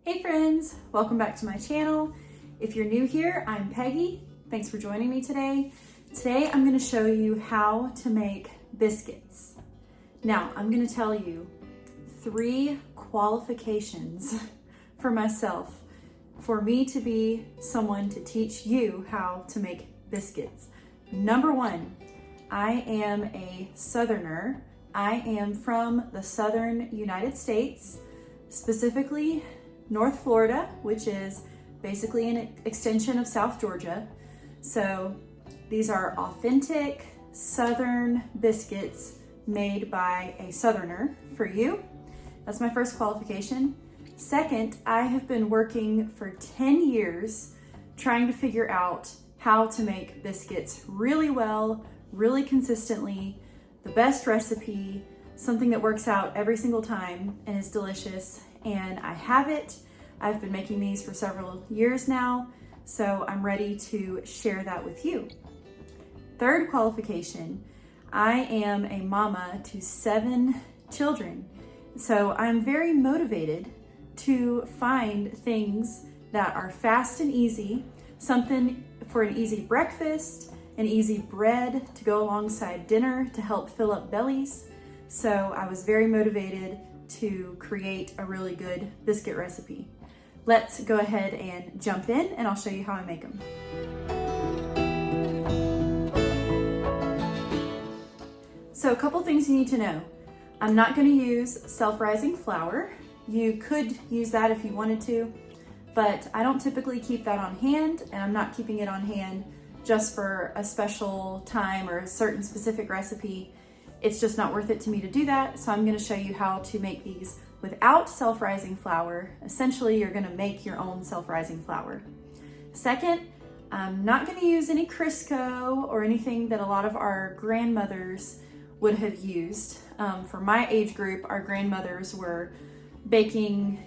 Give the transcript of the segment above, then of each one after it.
Hey friends, welcome back to my channel. If you're new here, I'm Peggy. Thanks for joining me today. Today I'm going to show you how to make biscuits. Now I'm going to tell you 3 qualifications for myself for me to be someone to teach you how to make biscuits. Number 1, I am a Southerner. I am from the Southern United States, specifically North Florida, which is basically an extension of South Georgia. So these are authentic Southern biscuits made by a Southerner for you. That's my first qualification. Second, I have been working for 10 years trying to figure out how to make biscuits really well, really consistently, the best recipe, something that works out every single time and is delicious. And I have it. I've been making these for several years now, so I'm ready to share that with you. Third qualification, I am a mama to 7 children. So I'm very motivated to find things that are fast and easy, something for an easy breakfast, an easy bread to go alongside dinner to help fill up bellies. So I was very motivated to create a really good biscuit recipe. Let's go ahead and jump in and I'll show you how I make them. So a couple things you need to know. I'm not going to use self-rising flour. You could use that if you wanted to, but I don't typically keep that on hand, and I'm not keeping it on hand just for a special time or a certain specific recipe. It's just not worth it to me to do that, so I'm going to show you how to make these without self-rising flour. Essentially, you're going to make your own self-rising flour. Second, I'm not going to use any Crisco or anything that a lot of our grandmothers would have used. For my age group, our grandmothers were baking,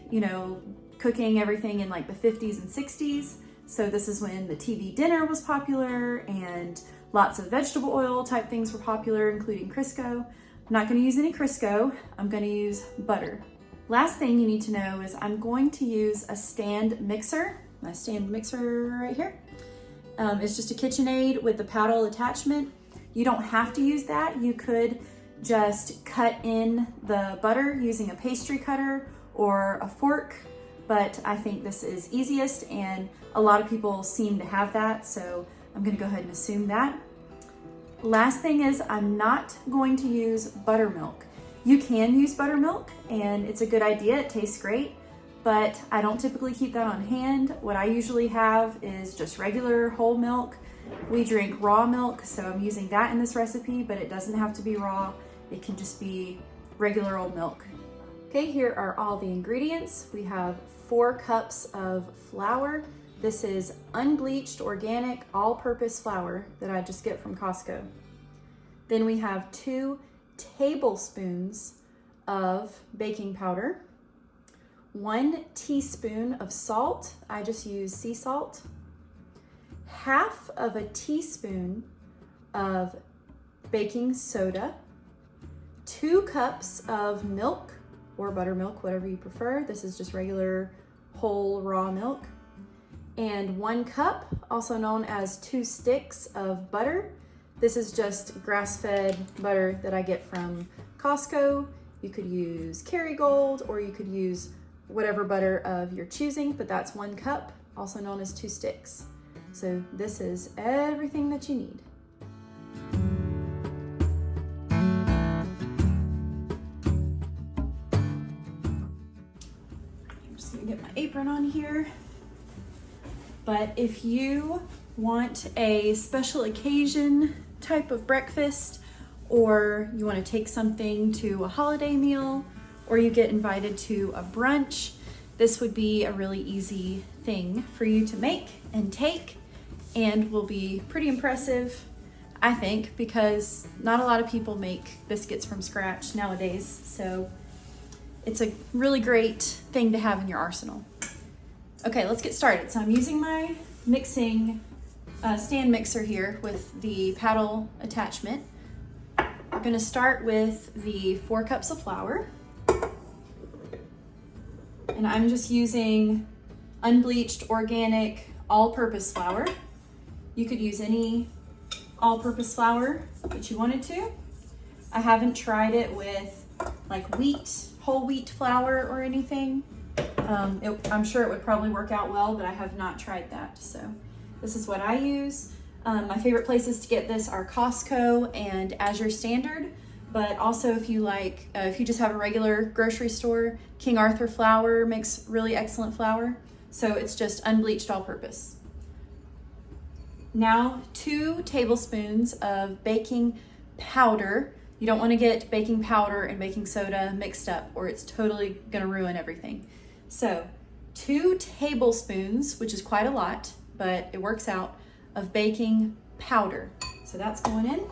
cooking everything in like the 50s and 60s. So this is when the TV dinner was popular and lots of vegetable oil type things were popular, including Crisco. I'm not going to use any Crisco. I'm going to use butter. Last thing you need to know is I'm going to use a stand mixer. My stand mixer right here. It's just a KitchenAid with the paddle attachment. You don't have to use that. You could just cut in the butter using a pastry cutter or a fork, but I think this is easiest and a lot of people seem to have that, so I'm gonna go ahead and assume that. Last thing is I'm not going to use buttermilk. You can use buttermilk and it's a good idea, it tastes great, but I don't typically keep that on hand. What I usually have is just regular whole milk. We drink raw milk, so I'm using that in this recipe, but it doesn't have to be raw. It can just be regular old milk. Okay, here are all the ingredients. We have 4 cups of flour. This is unbleached, organic, all-purpose flour that I just get from Costco. Then we have 2 tablespoons of baking powder, 1 teaspoon of salt. I just use sea salt. Half of a teaspoon of baking soda, 2 cups of milk or buttermilk, whatever you prefer. This is just regular whole raw milk. And 1 cup, also known as 2 sticks of butter. This is just grass-fed butter that I get from Costco. You could use Kerrygold or you could use whatever butter of your choosing, but that's 1 cup, also known as 2 sticks. So this is everything that you need. I'm just gonna get my apron on here. But if you want a special occasion type of breakfast, or you want to take something to a holiday meal, or you get invited to a brunch, this would be a really easy thing for you to make and take, and will be pretty impressive, I think, because not a lot of people make biscuits from scratch nowadays, so it's a really great thing to have in your arsenal. Okay, let's get started. So I'm using my mixing stand mixer here with the paddle attachment. We're gonna start with the 4 cups of flour. And I'm just using unbleached organic all-purpose flour. You could use any all-purpose flour that you wanted to. I haven't tried it with like whole wheat flour or anything. I'm sure it would probably work out well, but I have not tried that. So this is what I use. My favorite places to get this are Costco and Azure Standard, but also if you like, if you just have a regular grocery store, King Arthur flour makes really excellent flour. So it's just unbleached all-purpose. Now 2 tablespoons of baking powder. You don't want to get baking powder and baking soda mixed up or it's totally gonna ruin everything. So 2 tablespoons, which is quite a lot, but it works out, of baking powder. So that's going in.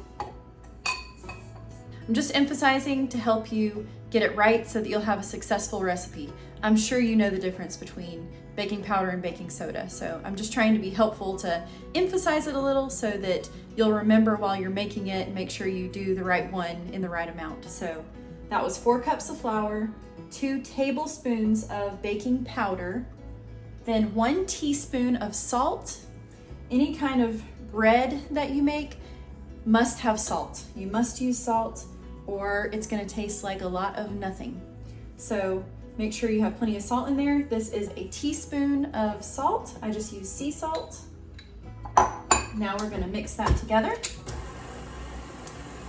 I'm just emphasizing to help you get it right so that you'll have a successful recipe. I'm sure you know the difference between baking powder and baking soda. So I'm just trying to be helpful to emphasize it a little so that you'll remember while you're making it and make sure you do the right one in the right amount. So that was 4 cups of flour, 2 tablespoons of baking powder, then 1 teaspoon of salt. Any kind of bread that you make must have salt. You must use salt or it's gonna taste like a lot of nothing. So make sure you have plenty of salt in there. This is a teaspoon of salt. I just use sea salt. Now we're gonna mix that together.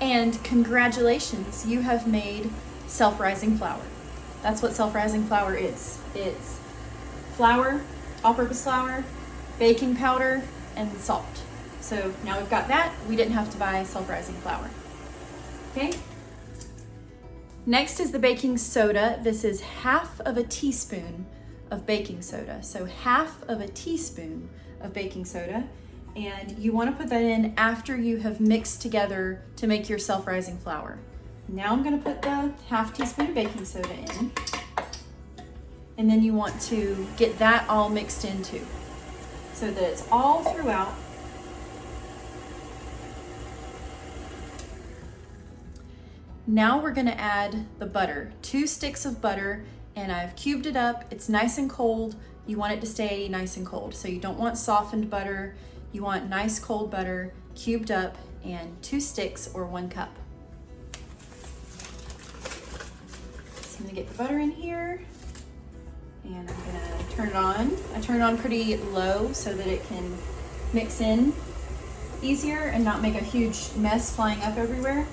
And congratulations, you have made self-rising flour. That's what self-rising flour is. It's flour, all-purpose flour, baking powder, and salt. So now we've got that. We didn't have to buy self-rising flour. Okay. Next is the baking soda. This is half of a teaspoon of baking soda. So half of a teaspoon of baking soda. And you want to put that in after you have mixed together to make your self-rising flour. Now I'm going to put the half teaspoon of baking soda in. And then you want to get that all mixed in too, so that it's all throughout. Now we're gonna add the butter, 2 sticks of butter, and I've cubed it up. It's nice and cold. You want it to stay nice and cold. So you don't want softened butter. You want nice cold butter, cubed up, and 2 sticks or 1 cup. So I'm gonna get the butter in here. And I'm gonna turn it on. I turn it on pretty low so that it can mix in easier and not make a huge mess flying up everywhere.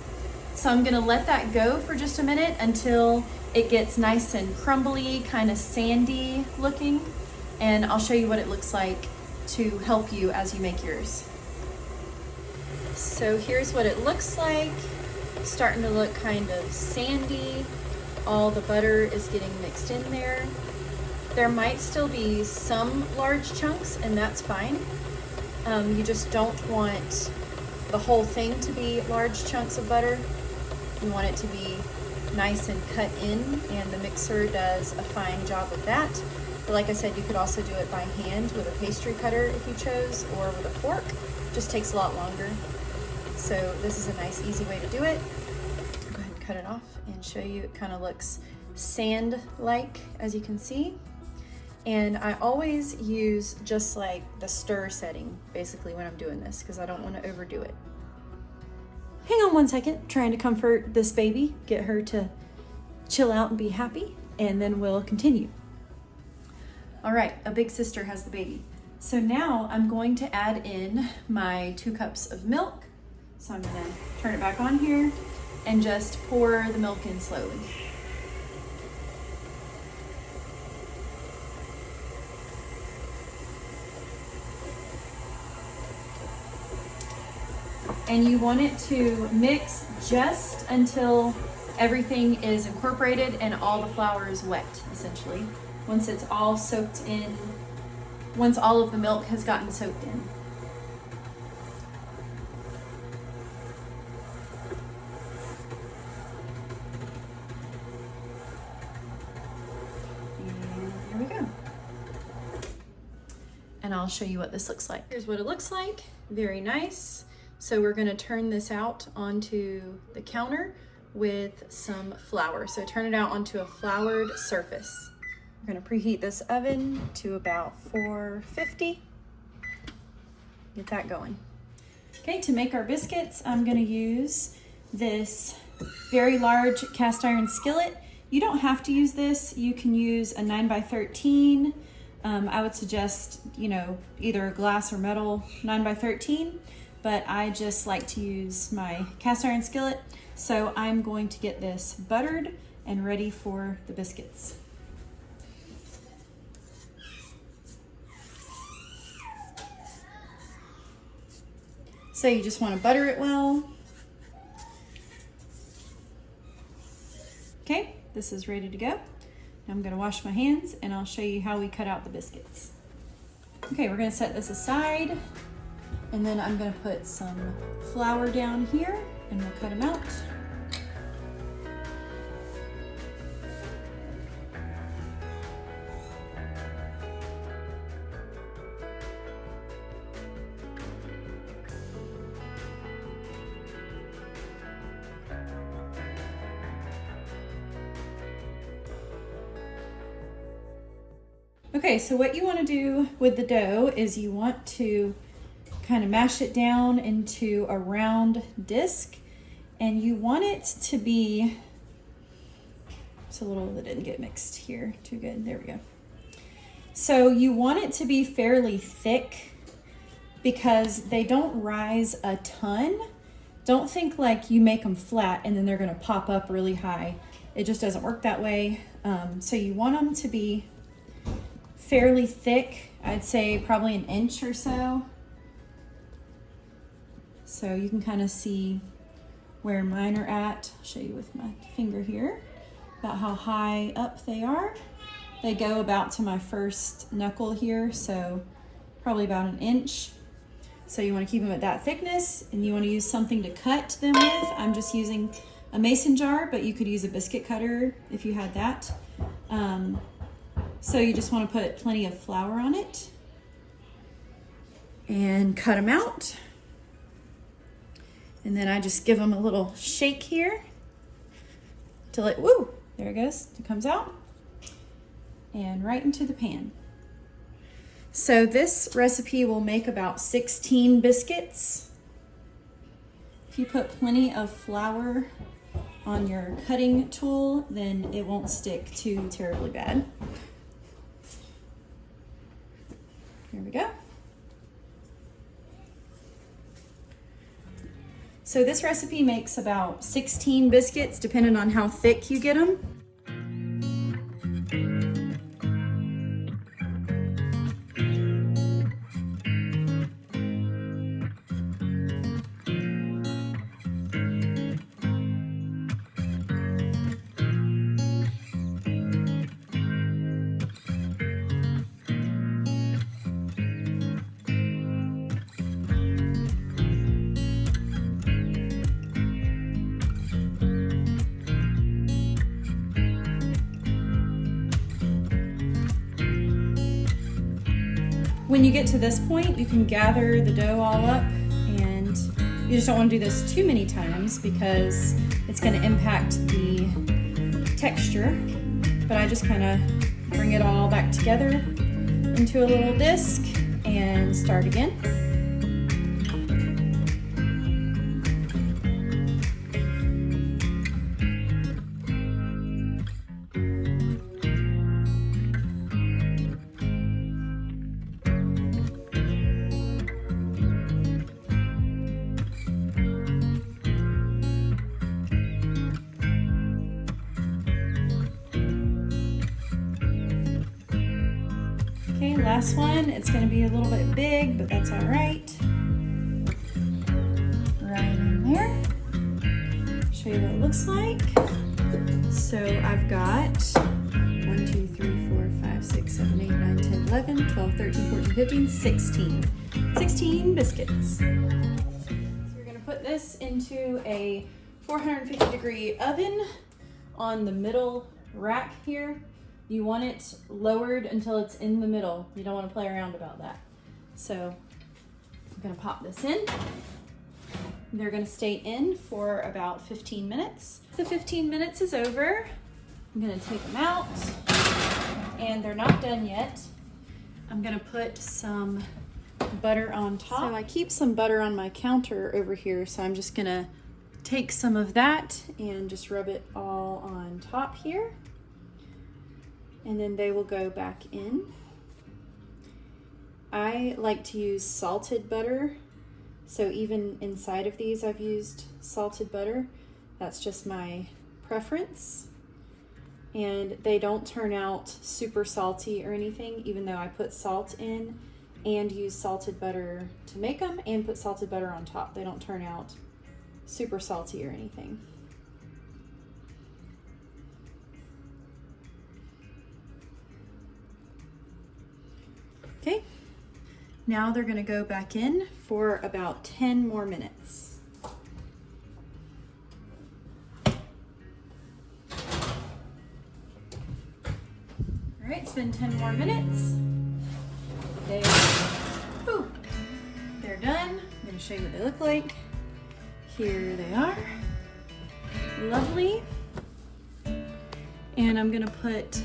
So I'm gonna let that go for just a minute until it gets nice and crumbly, kind of sandy looking. And I'll show you what it looks like to help you as you make yours. So here's what it looks like. Starting to look kind of sandy. All the butter is getting mixed in there. There might still be some large chunks, and that's fine. You just don't want the whole thing to be large chunks of butter. You want it to be nice and cut in, and the mixer does a fine job of that. But like I said, you could also do it by hand with a pastry cutter if you chose, or with a fork. Just takes a lot longer. So this is a nice, easy way to do it. I'll go ahead and cut it off and show you. It kind of looks sand-like, as you can see. And I always use just like the stir setting, basically, when I'm doing this, because I don't want to overdo it. Hang on 1 second, trying to comfort this baby, get her to chill out and be happy, and then we'll continue. All right, a big sister has the baby. So now I'm going to add in my 2 cups of milk. So I'm gonna turn it back on here and just pour the milk in slowly. And you want it to mix just until everything is incorporated and all the flour is wet, essentially. Once it's all soaked in, once all of the milk has gotten soaked in. And here we go. And I'll show you what this looks like. Here's what it looks like, very nice. So we're gonna turn this out onto the counter with some flour. So turn it out onto a floured surface. We're gonna preheat this oven to about 450. Get that going. Okay, to make our biscuits, I'm gonna use this very large cast iron skillet. You don't have to use this. You can use a 9x13. I would suggest, you know, either a glass or metal 9x13, but I just like to use my cast iron skillet. So I'm going to get this buttered and ready for the biscuits. So you just want to butter it well. Okay, this is ready to go. Now I'm going to wash my hands and I'll show you how we cut out the biscuits. Okay, we're going to set this aside, and then I'm going to put some flour down here and we'll cut them out. Okay, so what you want to do with the dough is you want to kind of mash it down into a round disc, and you want it to be, it's a little that didn't get mixed here too good, there we go. So you want it to be fairly thick because they don't rise a ton. Don't think like you make them flat and then they're going to pop up really high. It just doesn't work that way. So you want them to be fairly thick. I'd say probably an inch or so. So you can kind of see where mine are at. I'll show you with my finger here about how high up they are. They go about to my first knuckle here, so probably about an inch. So you want to keep them at that thickness, and you want to use something to cut them with. I'm just using a mason jar, but you could use a biscuit cutter if you had that. So you just want to put plenty of flour on it and cut them out. And then I just give them a little shake here till it, woo, there it goes, it comes out. And right into the pan. So this recipe will make about 16 biscuits. If you put plenty of flour on your cutting tool, then it won't stick too terribly bad. Here we go. So this recipe makes about 16 biscuits, depending on how thick you get them. When you get to this point, you can gather the dough all up, and you just don't want to do this too many times because it's going to impact the texture. But I just kind of bring it all back together into a little disc and start again. Okay, last one. It's going to be a little bit big, but that's all right. Right in there. Show you what it looks like. So I've got 1, 2, 3, 4, 5, 6, 7, 8, 9, 10, 11, 12, 13, 14, 15, 16. 16 biscuits. So we're going to put this into a 450-degree oven on the middle rack here. You want it lowered until it's in the middle. You don't want to play around about that. So I'm going to pop this in. They're going to stay in for about 15 minutes. The 15 minutes is over. I'm going to take them out and they're not done yet. I'm gonna put some butter on top. So I keep some butter on my counter over here, so I'm just gonna take some of that and just rub it all on top here. And then they will go back in. I like to use salted butter. So even inside of these, I've used salted butter. That's just my preference. And they don't turn out super salty or anything, even though I put salt in and use salted butter to make them and put salted butter on top. They don't turn out super salty or anything. Okay, now they're gonna go back in for about 10 more minutes. All right, it's been 10 more minutes. They're done. I'm gonna show you what they look like. Here they are, lovely. And I'm gonna put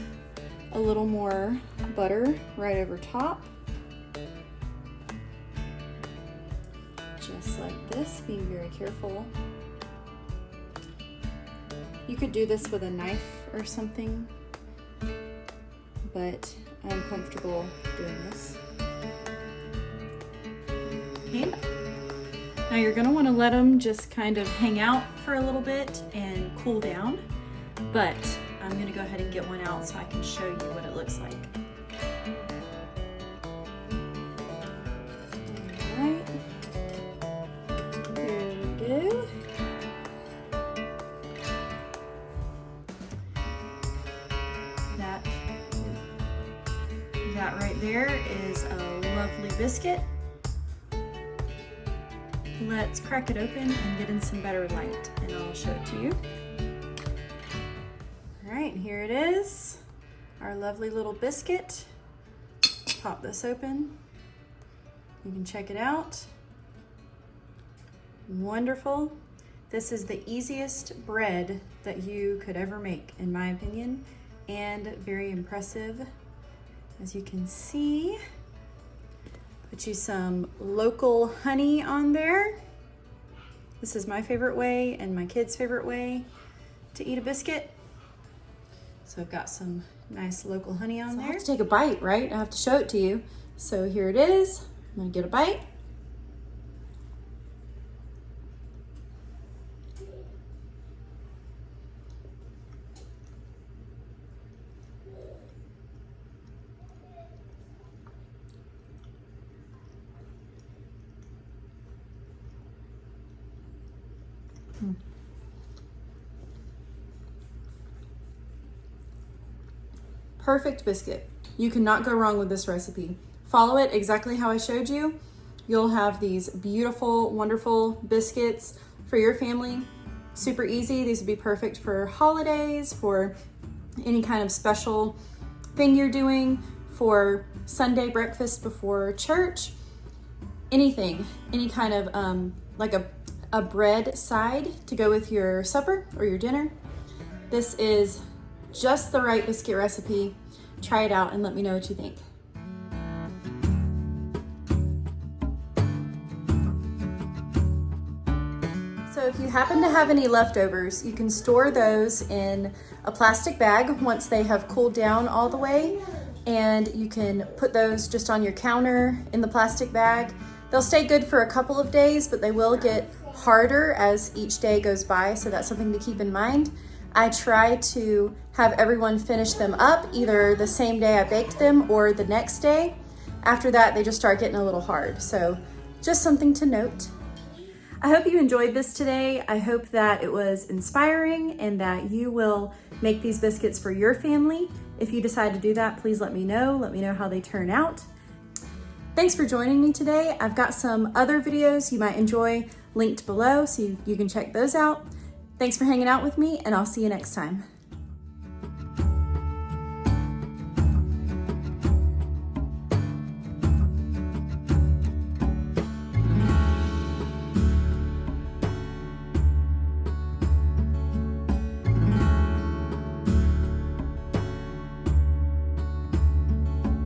a little more butter right over top. Just like this, being very careful. You could do this with a knife or something, but I'm comfortable doing this. Okay. Now you're gonna wanna let them just kind of hang out for a little bit and cool down, but I'm gonna go ahead and get one out so I can show you what it looks like. All right, here we go. That right there is a lovely biscuit. Let's crack it open and get in some better light, and I'll show it to you. All right, here it is, our lovely little biscuit. Pop this open. You can check it out. Wonderful. This is the easiest bread that you could ever make, in my opinion, and very impressive. As you can see, put you some local honey on there. This is my favorite way and my kids' favorite way to eat a biscuit. So I've got some nice local honey on there. I have to take a bite, right? I have to show it to you. So here it is. I'm gonna get a bite. Perfect biscuit. You cannot go wrong with this recipe. Follow it exactly how I showed you. You'll have these beautiful, wonderful biscuits for your family. Super easy. These would be perfect for holidays, for any kind of special thing you're doing, for Sunday breakfast before church, anything, any kind of like a bread side to go with your supper or your dinner. This is just the right biscuit recipe. Try it out and let me know what you think. So if you happen to have any leftovers, you can store those in a plastic bag once they have cooled down all the way, and you can put those just on your counter in the plastic bag. They'll stay good for a couple of days, but they will get harder as each day goes by, so that's something to keep in mind. I try to have everyone finish them up either the same day I baked them or the next day. After that, they just start getting a little hard. So just something to note. I hope you enjoyed this today. I hope that it was inspiring and that you will make these biscuits for your family. If you decide to do that, please let me know. Let me know how they turn out. Thanks for joining me today. I've got some other videos you might enjoy linked below, so you can check those out. Thanks for hanging out with me, and I'll see you next time.